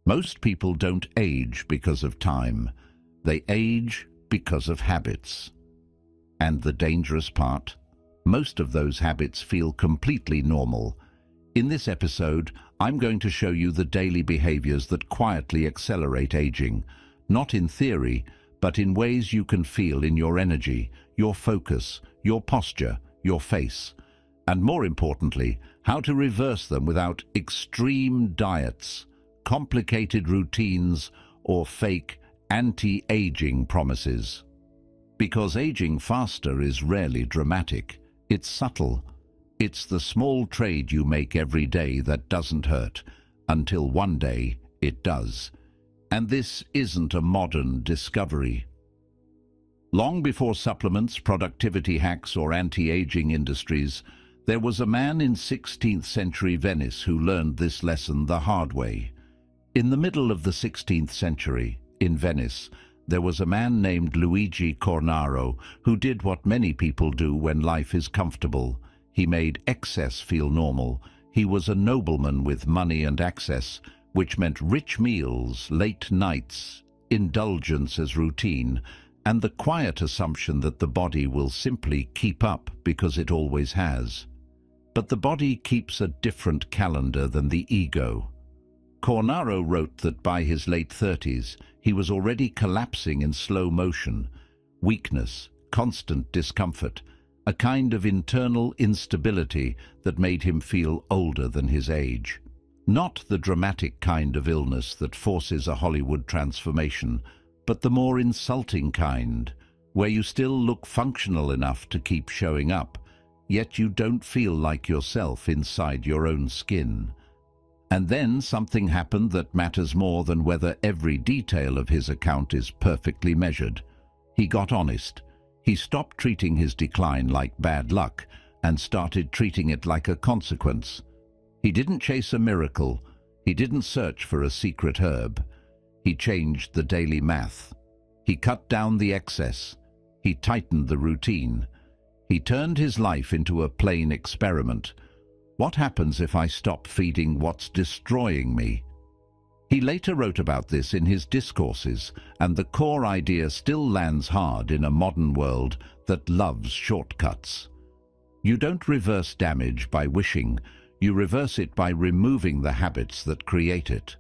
Most people don't age because of time. They age because of habits. And the dangerous part? Most of those habits feel completely normal. In this episode, I'm going to show you the daily behaviors that quietly accelerate aging, not in theory, but in ways you can feel in your energy, your focus, your posture, your face. And more importantly, how to reverse them without extreme diets, complicated routines, or fake anti-aging promises. Because aging faster is rarely dramatic. It's subtle. It's the small trade you make every day that doesn't hurt, until one day it does. And this isn't a modern discovery. Long before supplements, productivity hacks, or anti-aging industries, there was a man in 16th century Venice who learned this lesson the hard way. In the middle of the 16th century, in Venice, there was a man named Luigi Cornaro who did what many people do when life is comfortable. He made excess feel normal. He was a nobleman with money and access, which meant rich meals, late nights, indulgence as routine, and the quiet assumption that the body will simply keep up because it always has. But the body keeps a different calendar than the ego. Cornaro wrote that by his late 30s, he was already collapsing in slow motion, weakness, constant discomfort, a kind of internal instability that made him feel older than his age. Not the dramatic kind of illness that forces a Hollywood transformation, but the more insulting kind, where you still look functional enough to keep showing up, yet you don't feel like yourself inside your own skin. And then something happened that matters more than whether every detail of his account is perfectly measured. He got honest. He stopped treating his decline like bad luck and started treating it like a consequence. He didn't chase a miracle. He didn't search for a secret herb. He changed the daily math. He cut down the excess. He tightened the routine. He turned his life into a plain experiment. What happens if I stop feeding what's destroying me? He later wrote about this in his discourses, and the core idea still lands hard in a modern world that loves shortcuts. You don't reverse damage by wishing, you reverse it by removing the habits that create it.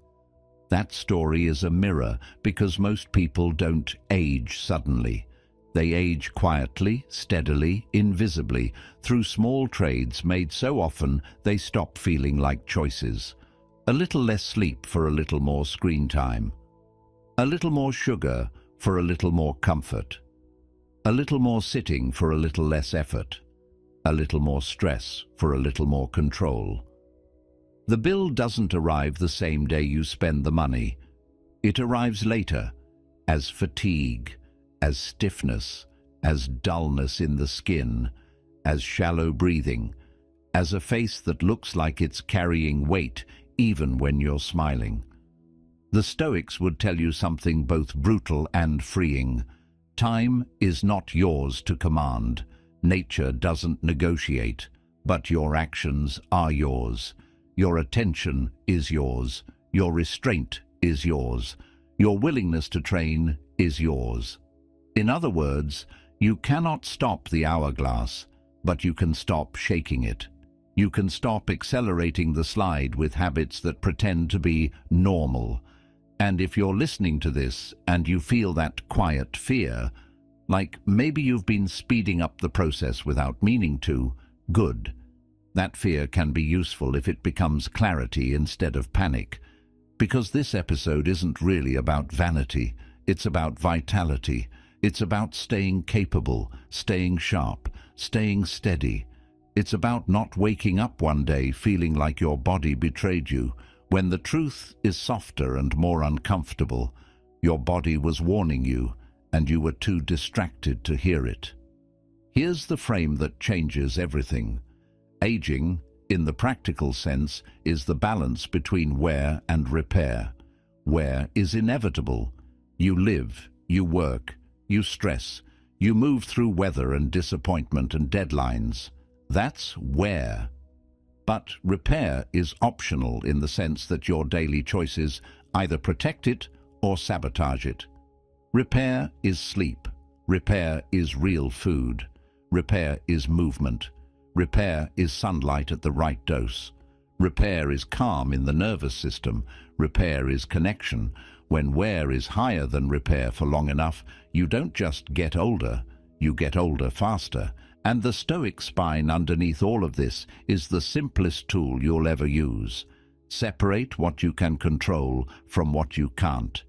That story is a mirror because most people don't age suddenly. They age quietly, steadily, invisibly, through small trades made so often they stop feeling like choices. A little less sleep for a little more screen time. A little more sugar for a little more comfort. A little more sitting for a little less effort. A little more stress for a little more control. The bill doesn't arrive the same day you spend the money. It arrives later, as fatigue, as stiffness, as dullness in the skin, as shallow breathing, as a face that looks like it's carrying weight even when you're smiling. The Stoics would tell you something both brutal and freeing. Time is not yours to command. Nature doesn't negotiate, but your actions are yours. Your attention is yours. Your restraint is yours. Your willingness to train is yours. In other words, you cannot stop the hourglass, but you can stop shaking it. You can stop accelerating the slide with habits that pretend to be normal. And if you're listening to this and you feel that quiet fear, like maybe you've been speeding up the process without meaning to, good. That fear can be useful if it becomes clarity instead of panic. Because this episode isn't really about vanity, it's about vitality. It's about staying capable, staying sharp, staying steady. It's about not waking up one day feeling like your body betrayed you, when the truth is softer and more uncomfortable. Your body was warning you, and you were too distracted to hear it. Here's the frame that changes everything. Aging, in the practical sense, is the balance between wear and repair. Wear is inevitable. You live, you work, you stress, you move through weather and disappointment and deadlines. That's wear. But repair is optional in the sense that your daily choices either protect it or sabotage it. Repair is sleep. Repair is real food. Repair is movement. Repair is sunlight at the right dose. Repair is calm in the nervous system. Repair is connection. When wear is higher than repair for long enough, you don't just get older, you get older faster. And the Stoic spine underneath all of this is the simplest tool you'll ever use. Separate what you can control from what you can't.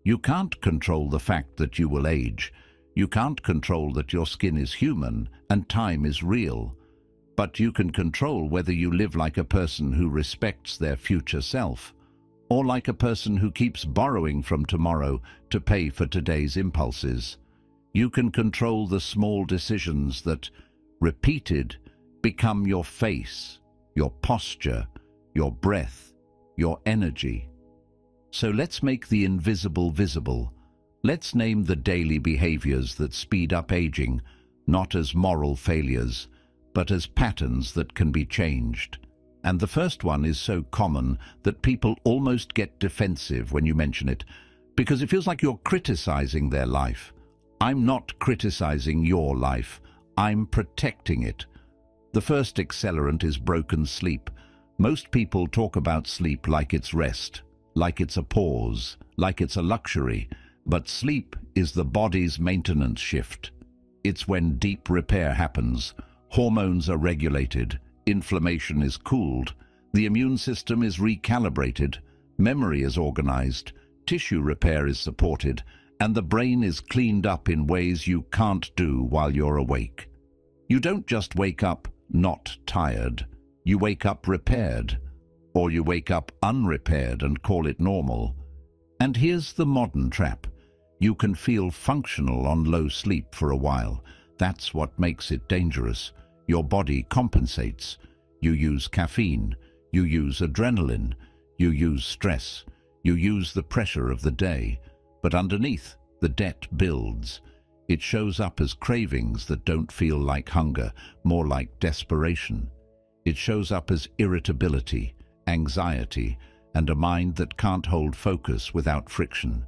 You can't control the fact that you will age. You can't control that your skin is human and time is real. But you can control whether you live like a person who respects their future self, or like a person who keeps borrowing from tomorrow to pay for today's impulses. You can control the small decisions that, repeated, become your face, your posture, your breath, your energy. So let's make the invisible visible. Let's name the daily behaviors that speed up aging, not as moral failures, but as patterns that can be changed. And the first one is so common that people almost get defensive when you mention it, because it feels like you're criticizing their life. I'm not criticizing your life, I'm protecting it. The first accelerant is broken sleep. Most people talk about sleep like it's rest, like it's a pause, like it's a luxury, but sleep is the body's maintenance shift. It's when deep repair happens. Hormones are regulated, inflammation is cooled, the immune system is recalibrated, memory is organized, tissue repair is supported, and the brain is cleaned up in ways you can't do while you're awake. You don't just wake up not tired, you wake up repaired, or you wake up unrepaired and call it normal. And here's the modern trap. You can feel functional on low sleep for a while. That's what makes it dangerous. Your body compensates. You use caffeine, you use adrenaline, you use stress, you use the pressure of the day. But underneath, the debt builds. It shows up as cravings that don't feel like hunger, more like desperation. It shows up as irritability, anxiety, and a mind that can't hold focus without friction.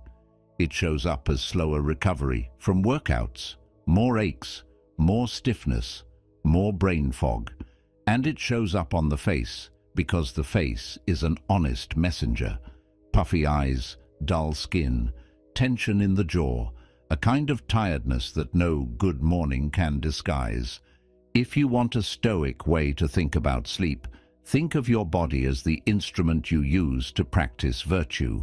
It shows up as slower recovery from workouts, more aches, more stiffness, more brain fog. And it shows up on the face, because the face is an honest messenger. Puffy eyes, dull skin, tension in the jaw, a kind of tiredness that no good morning can disguise. If you want a Stoic way to think about sleep, think of your body as the instrument you use to practice virtue.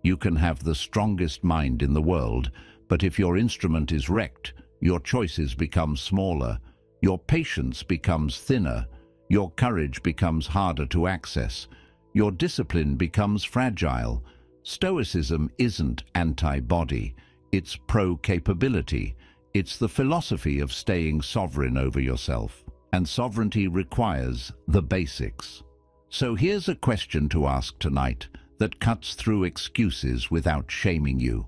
You can have the strongest mind in the world, but if your instrument is wrecked, your choices become smaller, your patience becomes thinner, your courage becomes harder to access, your discipline becomes fragile. Stoicism isn't anti-body, it's pro-capability. It's the philosophy of staying sovereign over yourself. And sovereignty requires the basics. So here's a question to ask tonight that cuts through excuses without shaming you.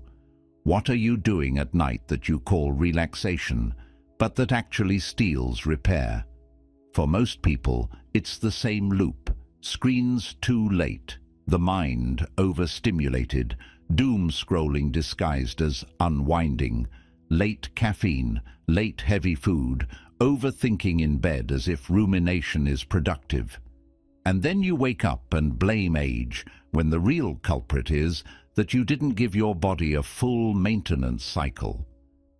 What are you doing at night that you call relaxation, but that actually steals repair? For most people, it's the same loop. Screens too late, the mind overstimulated, doom scrolling disguised as unwinding, late caffeine, late heavy food, overthinking in bed as if rumination is productive. And then you wake up and blame age, when the real culprit is that you didn't give your body a full maintenance cycle.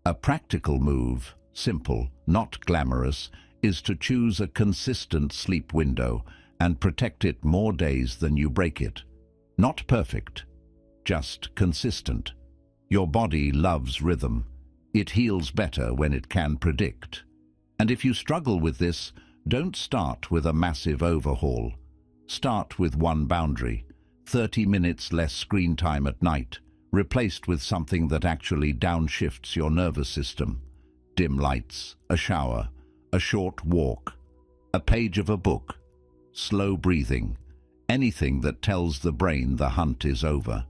A practical move, simple, not glamorous, is to choose a consistent sleep window and protect it more days than you break it. Not perfect, just consistent. Your body loves rhythm. It heals better when it can predict. And if you struggle with this, don't start with a massive overhaul. Start with one boundary, 30 minutes less screen time at night, replaced with something that actually downshifts your nervous system. Dim lights, a shower, a short walk, a page of a book, slow breathing, anything that tells the brain the hunt is over.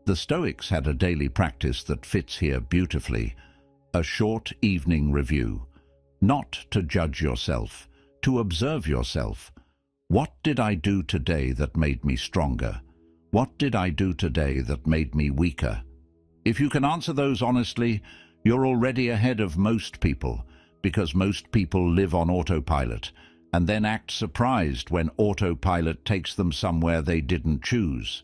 The Stoics had a daily practice that fits here beautifully, a short evening review. Not to judge yourself, to observe yourself. What did I do today that made me stronger? What did I do today that made me weaker? If you can answer those honestly, you're already ahead of most people, because most people live on autopilot and then act surprised when autopilot takes them somewhere they didn't choose.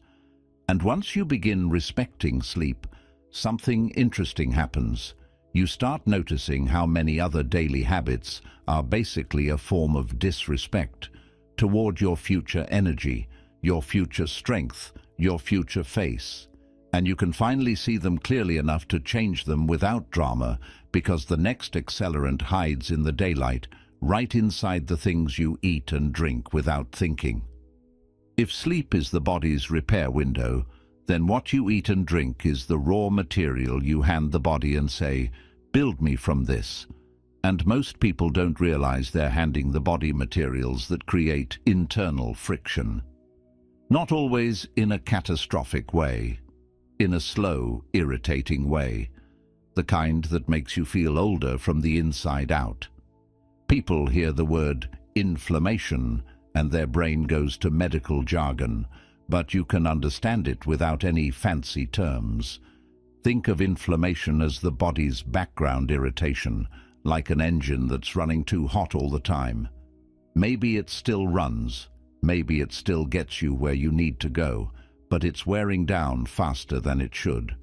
And once you begin respecting sleep, something interesting happens. You start noticing how many other daily habits are basically a form of disrespect toward your future energy, your future strength, your future face. And you can finally see them clearly enough to change them without drama, because the next accelerant hides in the daylight, right inside the things you eat and drink without thinking. If sleep is the body's repair window, then what you eat and drink is the raw material you hand the body and say, "Build me from this." And most people don't realize they're handing the body materials that create internal friction. Not always in a catastrophic way, in a slow, irritating way, the kind that makes you feel older from the inside out. People hear the word inflammation and their brain goes to medical jargon, but you can understand it without any fancy terms. Think of inflammation as the body's background irritation, like an engine that's running too hot all the time. Maybe it still runs, maybe it still gets you where you need to go, but it's wearing down faster than it should.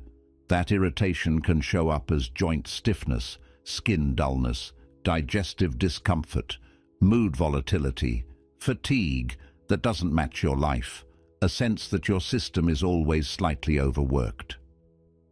That irritation can show up as joint stiffness, skin dullness, digestive discomfort, mood volatility, fatigue that doesn't match your life, a sense that your system is always slightly overworked.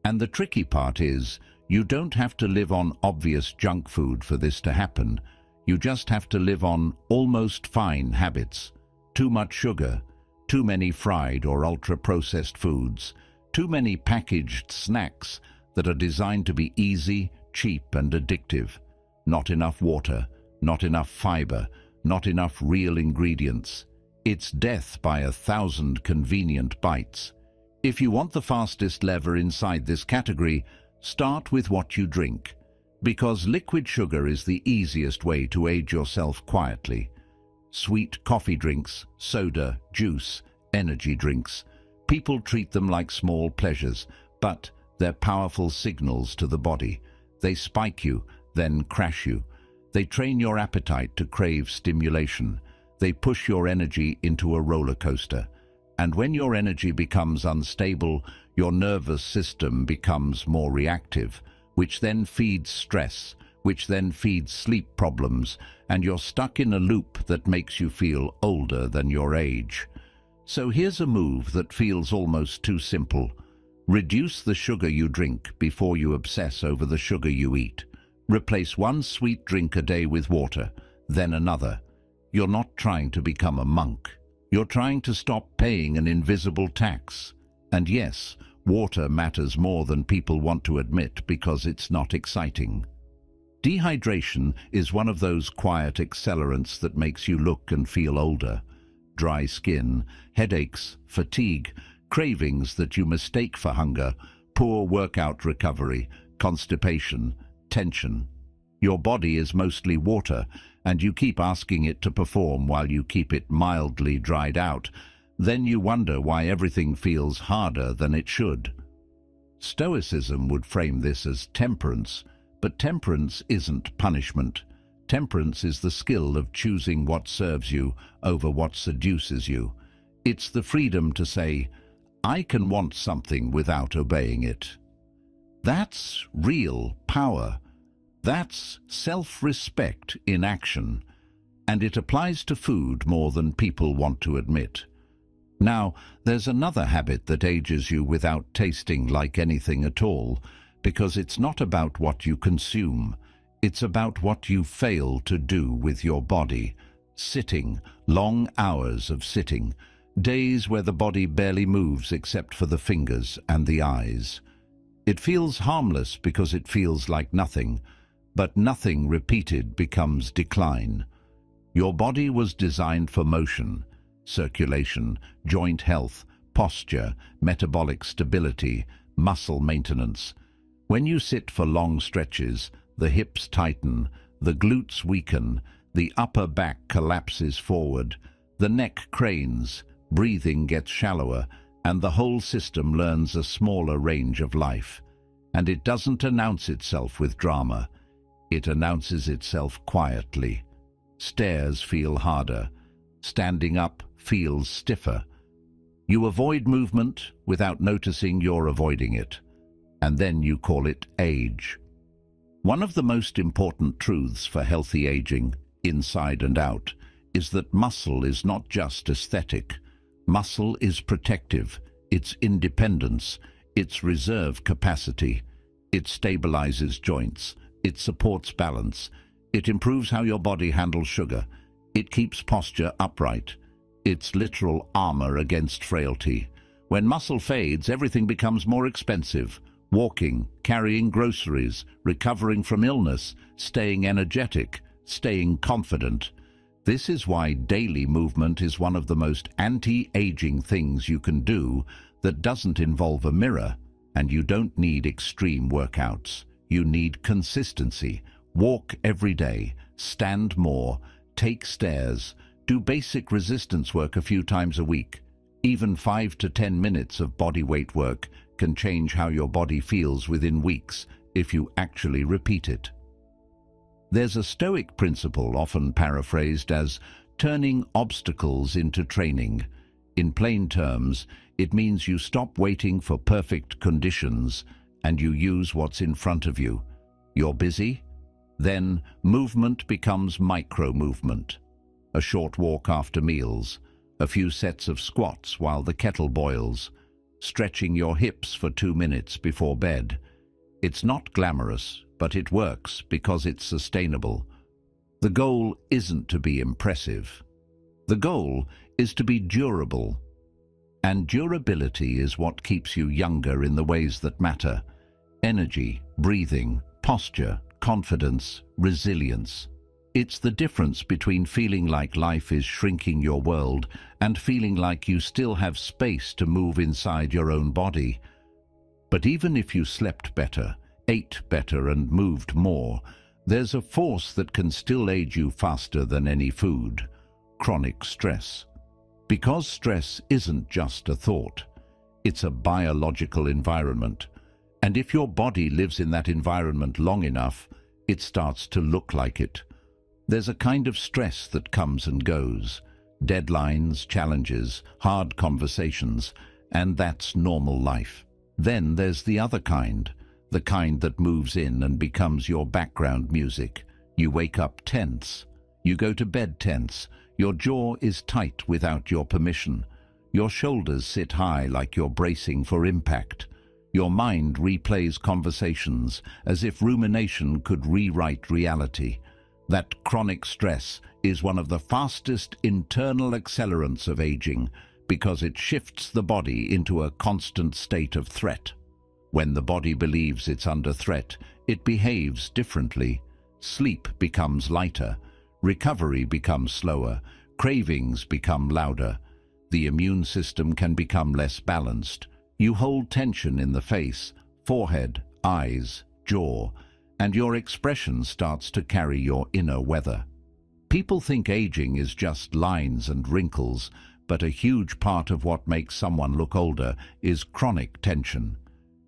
And the tricky part is, you don't have to live on obvious junk food for this to happen. You just have to live on almost fine habits. Too much sugar, too many fried or ultra-processed foods, too many packaged snacks that are designed to be easy, cheap and addictive. Not enough water, not enough fiber, not enough real ingredients. It's death by 1,000 convenient bites. If you want the fastest lever inside this category, start with what you drink, because liquid sugar is the easiest way to age yourself quietly. Sweet coffee drinks, soda, juice, energy drinks. People treat them like small pleasures, but they're powerful signals to the body. They spike you, then crash you. They train your appetite to crave stimulation. They push your energy into a roller coaster. And when your energy becomes unstable, your nervous system becomes more reactive, which then feeds stress, which then feeds sleep problems, and you're stuck in a loop that makes you feel older than your age. So here's a move that feels almost too simple. Reduce the sugar you drink before you obsess over the sugar you eat. Replace one sweet drink a day with water, then another. You're not trying to become a monk. You're trying to stop paying an invisible tax. And yes, water matters more than people want to admit because it's not exciting. Dehydration is one of those quiet accelerants that makes you look and feel older. Dry skin, headaches, fatigue, cravings that you mistake for hunger, poor workout recovery, constipation, tension. Your body is mostly water, and you keep asking it to perform while you keep it mildly dried out. Then you wonder why everything feels harder than it should. Stoicism would frame this as temperance, but temperance isn't punishment. Temperance is the skill of choosing what serves you over what seduces you. It's the freedom to say, I can want something without obeying it. That's real power. That's self-respect in action, and it applies to food more than people want to admit. Now, there's another habit that ages you without tasting like anything at all, because it's not about what you consume, it's about what you fail to do with your body. Sitting, long hours of sitting, days where the body barely moves except for the fingers and the eyes. It feels harmless because it feels like nothing, but nothing repeated becomes decline. Your body was designed for motion, circulation, joint health, posture, metabolic stability, muscle maintenance. When you sit for long stretches, the hips tighten, the glutes weaken, the upper back collapses forward, the neck cranes, breathing gets shallower, and the whole system learns a smaller range of life. And it doesn't announce itself with drama. It announces itself quietly. Stairs feel harder. Standing up feels stiffer. You avoid movement without noticing you're avoiding it. And then you call it age. One of the most important truths for healthy aging, inside and out, is that muscle is not just aesthetic. Muscle is protective. It's independence. It's reserve capacity. It stabilizes joints. It supports balance. It improves how your body handles sugar. It keeps posture upright. It's literal armor against frailty. When muscle fades, everything becomes more expensive. Walking, carrying groceries, recovering from illness, staying energetic, staying confident. This is why daily movement is one of the most anti-aging things you can do that doesn't involve a mirror, and you don't need extreme workouts. You need consistency. Walk every day, stand more, take stairs, do basic resistance work a few times a week. Even 5 to 10 minutes of body weight work can change how your body feels within weeks if you actually repeat it. There's a Stoic principle often paraphrased as turning obstacles into training. In plain terms, it means you stop waiting for perfect conditions and you use what's in front of you. You're busy? Then movement becomes micro-movement. A short walk after meals, a few sets of squats while the kettle boils, stretching your hips for 2 minutes before bed. It's not glamorous, but it works because it's sustainable. The goal isn't to be impressive. The goal is to be durable. And durability is what keeps you younger in the ways that matter. Energy, breathing, posture, confidence, resilience. It's the difference between feeling like life is shrinking your world and feeling like you still have space to move inside your own body. But even if you slept better, ate better and moved more, there's a force that can still age you faster than any food: chronic stress. Because stress isn't just a thought, it's a biological environment. And if your body lives in that environment long enough, it starts to look like it. There's a kind of stress that comes and goes. Deadlines, challenges, hard conversations, and that's normal life. Then there's the other kind, the kind that moves in and becomes your background music. You wake up tense. You go to bed tense. Your jaw is tight without your permission. Your shoulders sit high like you're bracing for impact. Your mind replays conversations as if rumination could rewrite reality. That chronic stress is one of the fastest internal accelerants of aging because it shifts the body into a constant state of threat. When the body believes it's under threat, it behaves differently. Sleep becomes lighter. Recovery becomes slower. Cravings become louder. The immune system can become less balanced. You hold tension in the face, forehead, eyes, jaw, and your expression starts to carry your inner weather. People think aging is just lines and wrinkles, but a huge part of what makes someone look older is chronic tension.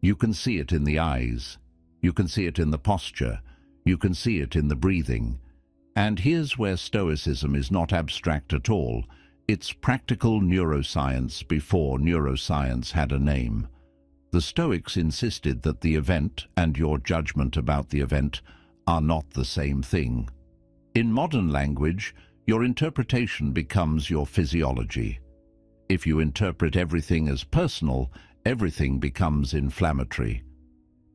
You can see it in the eyes. You can see it in the posture. You can see it in the breathing. And here's where Stoicism is not abstract at all. It's practical neuroscience before neuroscience had a name. The Stoics insisted that the event and your judgment about the event are not the same thing. In modern language, your interpretation becomes your physiology. If you interpret everything as personal, everything becomes inflammatory.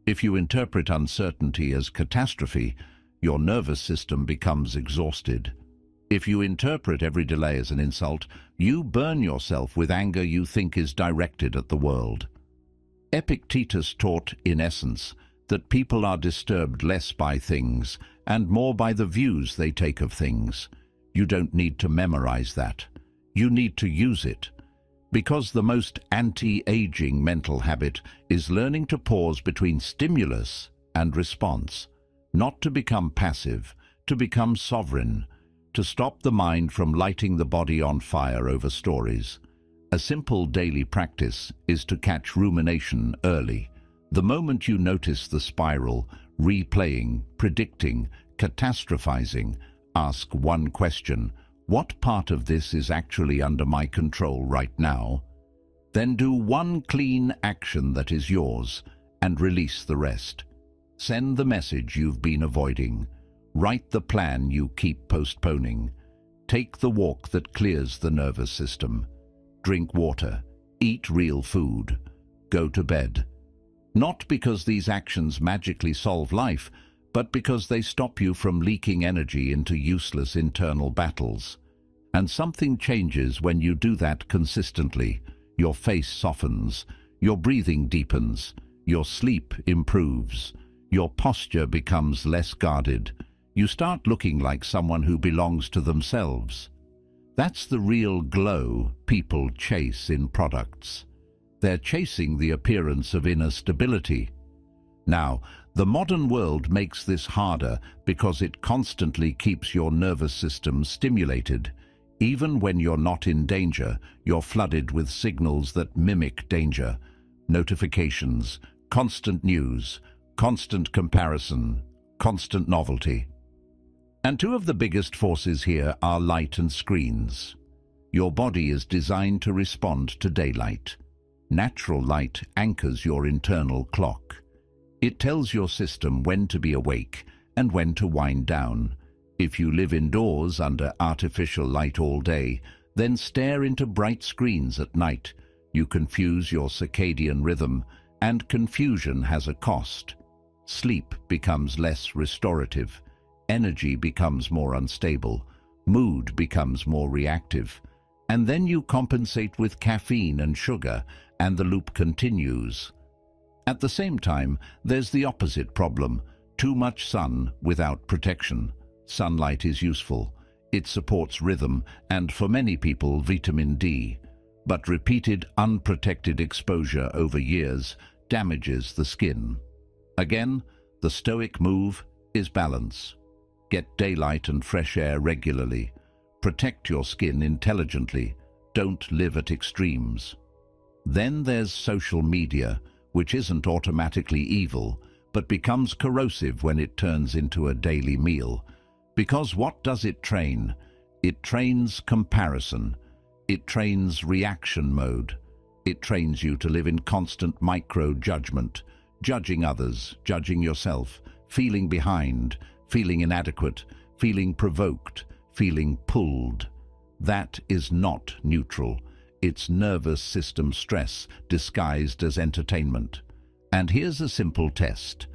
If you interpret uncertainty as catastrophe, your nervous system becomes exhausted. If you interpret every delay as an insult, you burn yourself with anger you think is directed at the world. Epictetus taught, in essence, that people are disturbed less by things and more by the views they take of things. You don't need to memorize that. You need to use it. Because the most anti-aging mental habit is learning to pause between stimulus and response. Not to become passive, to become sovereign, to stop the mind from lighting the body on fire over stories. A simple daily practice is to catch rumination early. The moment you notice the spiral, replaying, predicting, catastrophizing, ask one question: what part of this is actually under my control right now? Then do one clean action that is yours and release the rest. Send the message you've been avoiding. Write the plan you keep postponing. Take the walk that clears the nervous system. Drink water. Eat real food. Go to bed. Not because these actions magically solve life, but because they stop you from leaking energy into useless internal battles. And something changes when you do that consistently. Your face softens, your breathing deepens, your sleep improves, your posture becomes less guarded. You start looking like someone who belongs to themselves. That's the real glow people chase in products. They're chasing the appearance of inner stability. Now, the modern world makes this harder because it constantly keeps your nervous system stimulated. Even when you're not in danger, you're flooded with signals that mimic danger. Notifications, constant news, constant comparison, constant novelty. And two of the biggest forces here are light and screens. Your body is designed to respond to daylight. Natural light anchors your internal clock. It tells your system when to be awake and when to wind down. If you live indoors under artificial light all day, then stare into bright screens at night, you confuse your circadian rhythm, and confusion has a cost. Sleep becomes less restorative. Energy becomes more unstable, mood becomes more reactive, and then you compensate with caffeine and sugar, and the loop continues. At the same time, there's the opposite problem: too much sun without protection. Sunlight is useful. It supports rhythm and, for many people, vitamin D. But repeated, unprotected exposure over years damages the skin. Again, the Stoic move is balance. Get daylight and fresh air regularly. Protect your skin intelligently. Don't live at extremes. Then there's social media, which isn't automatically evil, but becomes corrosive when it turns into a daily meal. Because what does it train? It trains comparison. It trains reaction mode. It trains you to live in constant micro-judgment, judging others, judging yourself, feeling behind, feeling inadequate, feeling provoked, feeling pulled. That is not neutral. It's nervous system stress disguised as entertainment. And here's a simple test.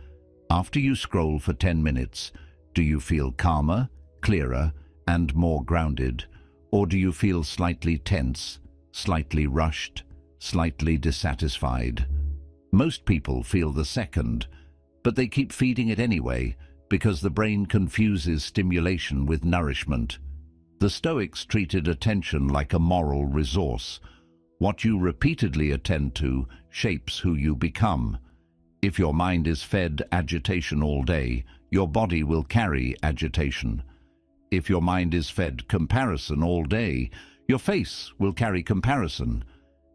After you scroll for 10 minutes, do you feel calmer, clearer, and more grounded? Or do you feel slightly tense, slightly rushed, slightly dissatisfied? Most people feel the second, but they keep feeding it anyway, because the brain confuses stimulation with nourishment. The Stoics treated attention like a moral resource. What you repeatedly attend to shapes who you become. If your mind is fed agitation all day, your body will carry agitation. If your mind is fed comparison all day, your face will carry comparison.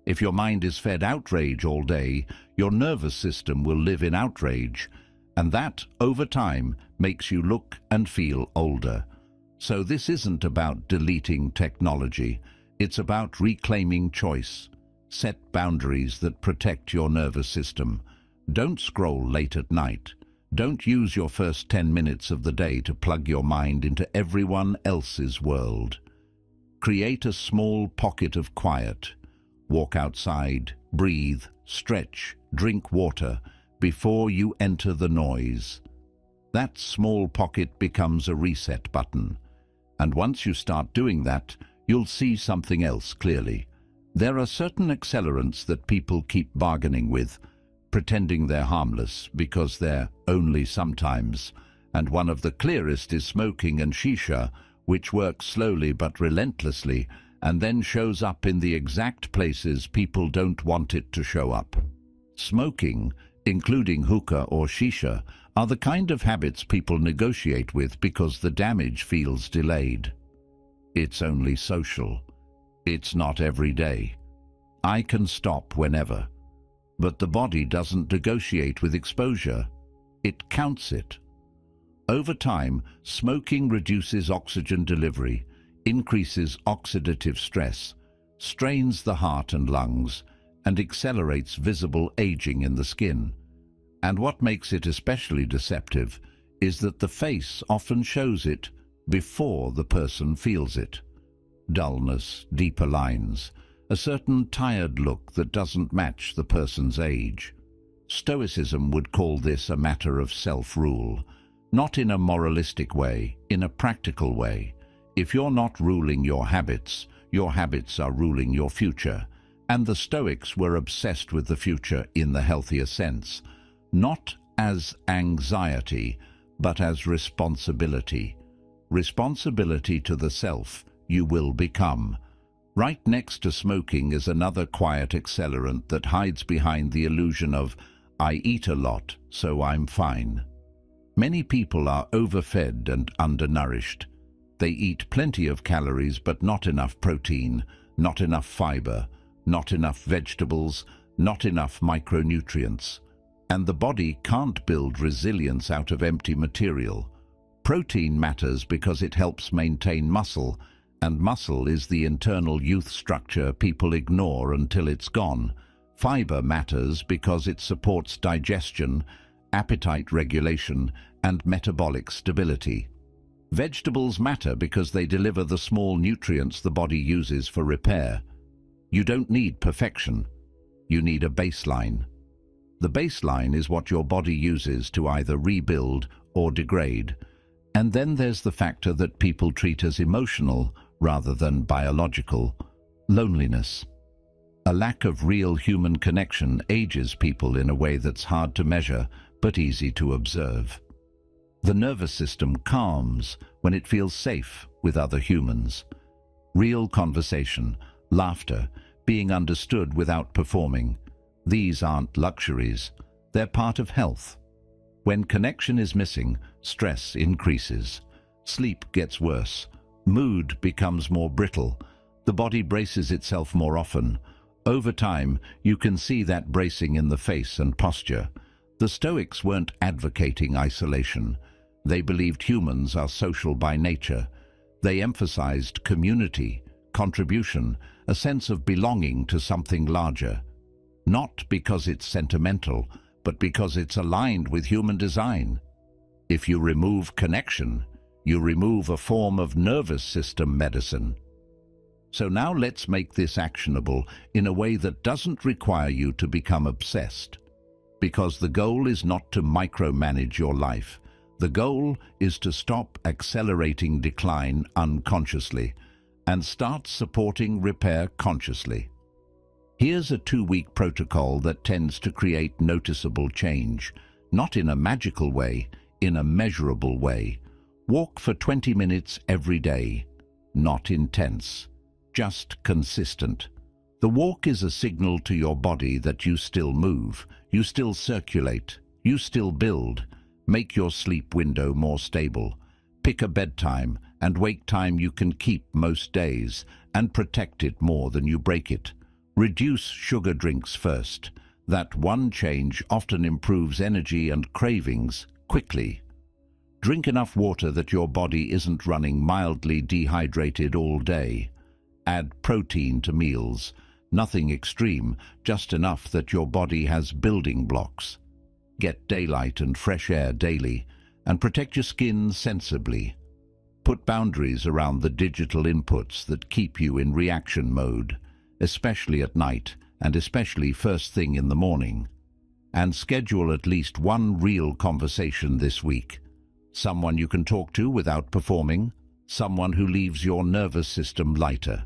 If your mind is fed outrage all day, your nervous system will live in outrage. And that, over time, makes you look and feel older. So this isn't about deleting technology. It's about reclaiming choice. Set boundaries that protect your nervous system. Don't scroll late at night. Don't use your first 10 minutes of the day to plug your mind into everyone else's world. Create a small pocket of quiet. Walk outside, breathe, stretch, drink water before you enter the noise. That small pocket becomes a reset button. And once you start doing that, you'll see something else clearly. There are certain accelerants that people keep bargaining with, pretending they're harmless because they're only sometimes. And one of the clearest is smoking and shisha, which works slowly but relentlessly, and then shows up in the exact places people don't want it to show up. Smoking, including hookah or shisha, are the kind of habits people negotiate with because the damage feels delayed. It's only social. It's not every day. I can stop whenever. But the body doesn't negotiate with exposure. It counts it. Over time, smoking reduces oxygen delivery, increases oxidative stress, strains the heart and lungs, and accelerates visible aging in the skin. And what makes it especially deceptive is that the face often shows it before the person feels it. Dullness, deeper lines, a certain tired look that doesn't match the person's age. Stoicism would call this a matter of self-rule, not in a moralistic way, in a practical way. If you're not ruling your habits are ruling your future. And the Stoics were obsessed with the future in the healthier sense, not as anxiety, but as responsibility. Responsibility to the self you will become. Right next to smoking is another quiet accelerant that hides behind the illusion of, I eat a lot, so I'm fine. Many people are overfed and undernourished. They eat plenty of calories but not enough protein, not enough fiber, not enough vegetables, not enough micronutrients. And the body can't build resilience out of empty material. Protein matters because it helps maintain muscle, and muscle is the internal youth structure people ignore until it's gone. Fiber matters because it supports digestion, appetite regulation, and metabolic stability. Vegetables matter because they deliver the small nutrients the body uses for repair. You don't need perfection. You need a baseline. The baseline is what your body uses to either rebuild or degrade. And then there's the factor that people treat as emotional rather than biological: loneliness. A lack of real human connection ages people in a way that's hard to measure but easy to observe. The nervous system calms when it feels safe with other humans. Real conversation, laughter, being understood without performing. These aren't luxuries, they're part of health. When connection is missing, stress increases, sleep gets worse, mood becomes more brittle, the body braces itself more often. Over time, you can see that bracing in the face and posture. The Stoics weren't advocating isolation. They believed humans are social by nature. They emphasized community, contribution, a sense of belonging to something larger. Not because it's sentimental, but because it's aligned with human design. If you remove connection, you remove a form of nervous system medicine. So now let's make this actionable in a way that doesn't require you to become obsessed. Because the goal is not to micromanage your life. The goal is to stop accelerating decline unconsciously and start supporting repair consciously. Here's a 2-week protocol that tends to create noticeable change, not in a magical way, in a measurable way. Walk for 20 minutes every day, not intense, just consistent. The walk is a signal to your body that you still move, you still circulate, you still build. Make your sleep window more stable. Pick a bedtime and wake time you can keep most days and protect it more than you break it. Reduce sugar drinks first. That one change often improves energy and cravings quickly. Drink enough water that your body isn't running mildly dehydrated all day. Add protein to meals. Nothing extreme, just enough that your body has building blocks. Get daylight and fresh air daily, and protect your skin sensibly. Put boundaries around the digital inputs that keep you in reaction mode, especially at night and especially first thing in the morning. And schedule at least one real conversation this week. Someone you can talk to without performing, someone who leaves your nervous system lighter.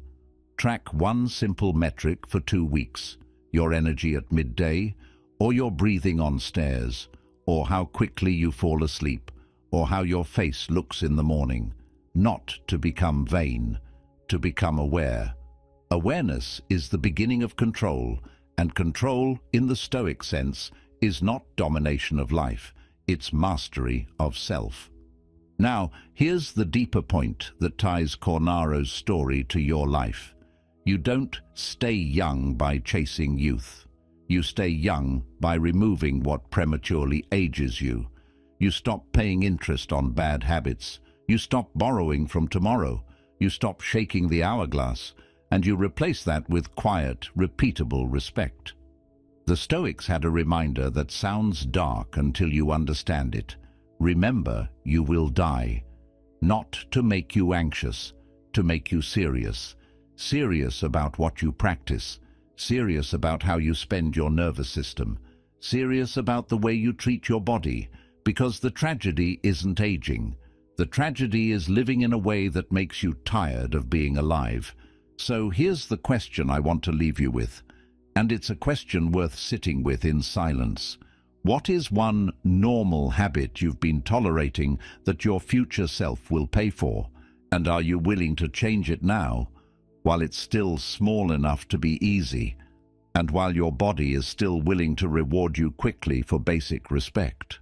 Track one simple metric for 2 weeks, your energy at midday, or your breathing on stairs, or how quickly you fall asleep, or how your face looks in the morning. Not to become vain, to become aware. Awareness is the beginning of control, and control, in the Stoic sense, is not domination of life, it's mastery of self. Now, here's the deeper point that ties Cornaro's story to your life. You don't stay young by chasing youth. You stay young by removing what prematurely ages you. You stop paying interest on bad habits. You stop borrowing from tomorrow. You stop shaking the hourglass, and you replace that with quiet, repeatable respect. The Stoics had a reminder that sounds dark until you understand it. Remember, you will die. Not to make you anxious, to make you serious. Serious about what you practice. Serious about how you spend your nervous system. Serious about the way you treat your body. Because the tragedy isn't aging. The tragedy is living in a way that makes you tired of being alive. So here's the question I want to leave you with. And it's a question worth sitting with in silence. What is one normal habit you've been tolerating that your future self will pay for? And are you willing to change it now, while it's still small enough to be easy, and while your body is still willing to reward you quickly for basic respect?